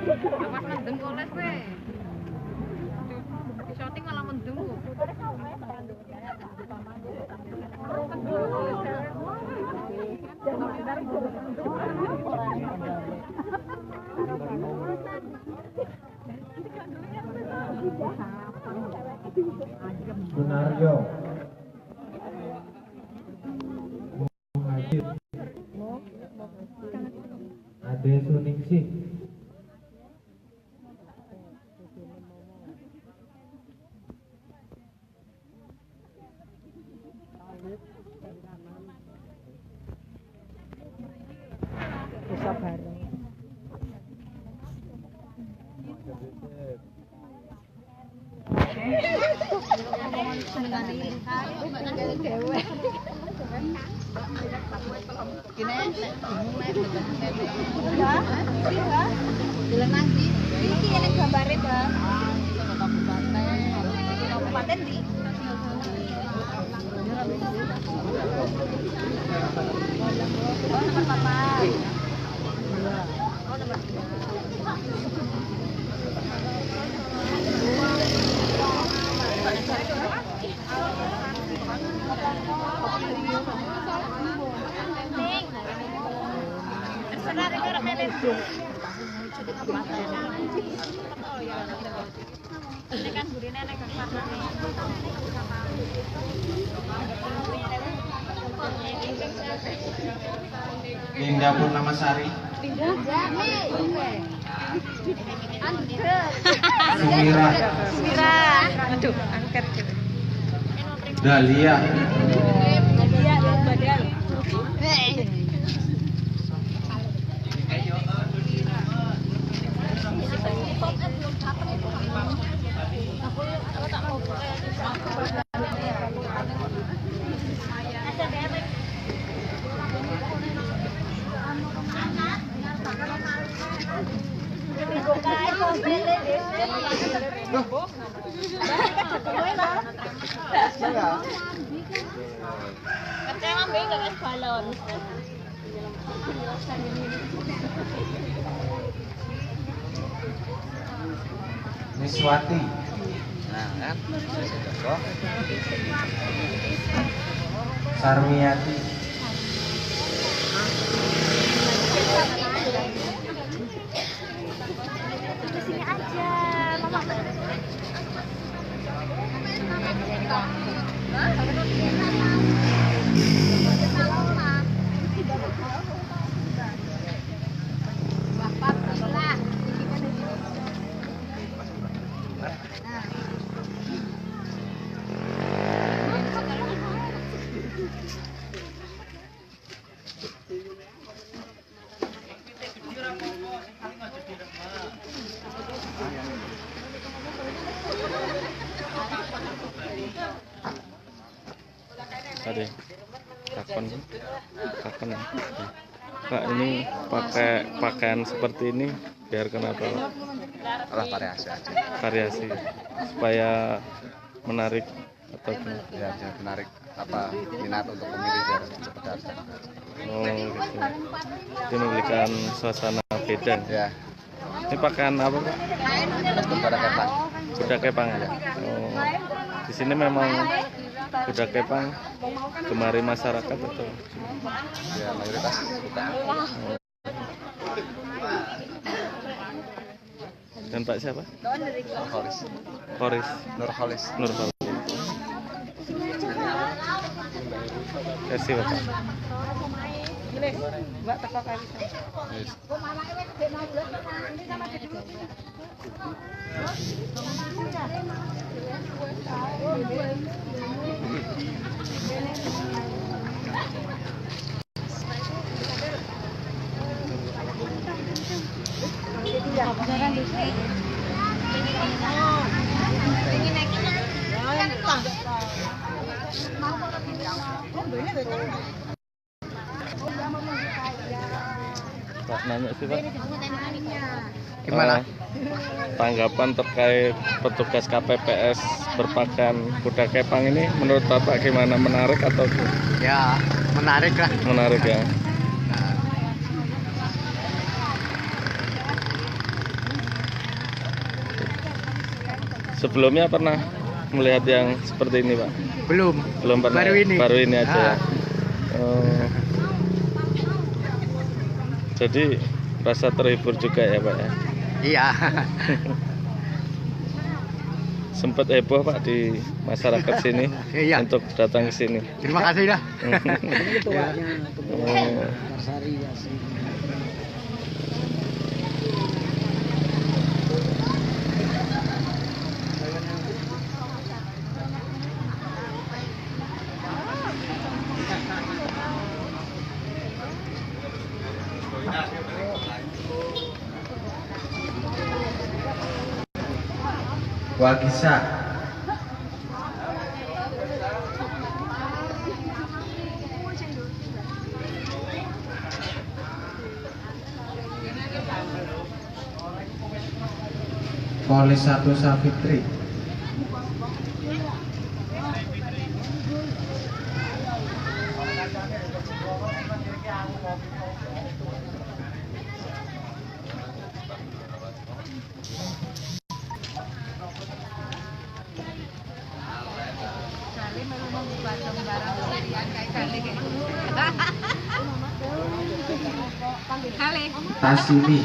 Awas mendeng koles we. Di syuting malah mendeng. Sunaryo Muhajir Ade Suningsih bisa bareng. Kabupaten di nomor papat. Terserah rekor melet. Ini kan burine nek Linda Purnamasari Mira. Aduh, angkat gitu. Dahlia balon. Miswati Nah kan, saya cocok. Sarmiati Sini aja, mama. Tadi kapan ya? Kak, ini pakai pakaian seperti ini biar kenapa? Alah variasi aja. Variasi supaya menarik atau Ya, biar menarik minat untuk pemilih biar cepat datang. oh gitu. Itu memberikan suasana beda. Ya, Ini pakaian apa, Pak? kepada kepang. Kuda kepang ya. Oh, di sini memang kuda kepang gemari masyarakat atau? Ya, mayoritas suka. Dan Pak siapa? Nurholis. Horis Nurholis. Nurholis. Kasih Bapak. Mbak teko kali. Yes. Pak nanya sih Pak. Gimana? Tanggapan terkait petugas KPPS berpakaian kuda kepang ini menurut Bapak gimana, menarik atau Ya, menarik lah. menarik ya? Sebelumnya pernah melihat yang seperti ini, Pak? Belum. Belum pernah. Baru ini. Aja. Ya? Oh. Jadi rasa terhibur juga ya, Pak ya? Iya. Sempat heboh, Pak, di masyarakat sini Iya. untuk datang ke sini. Terima kasih dah. Oh. Wagisa. Polis 1 Safitri. Tasini.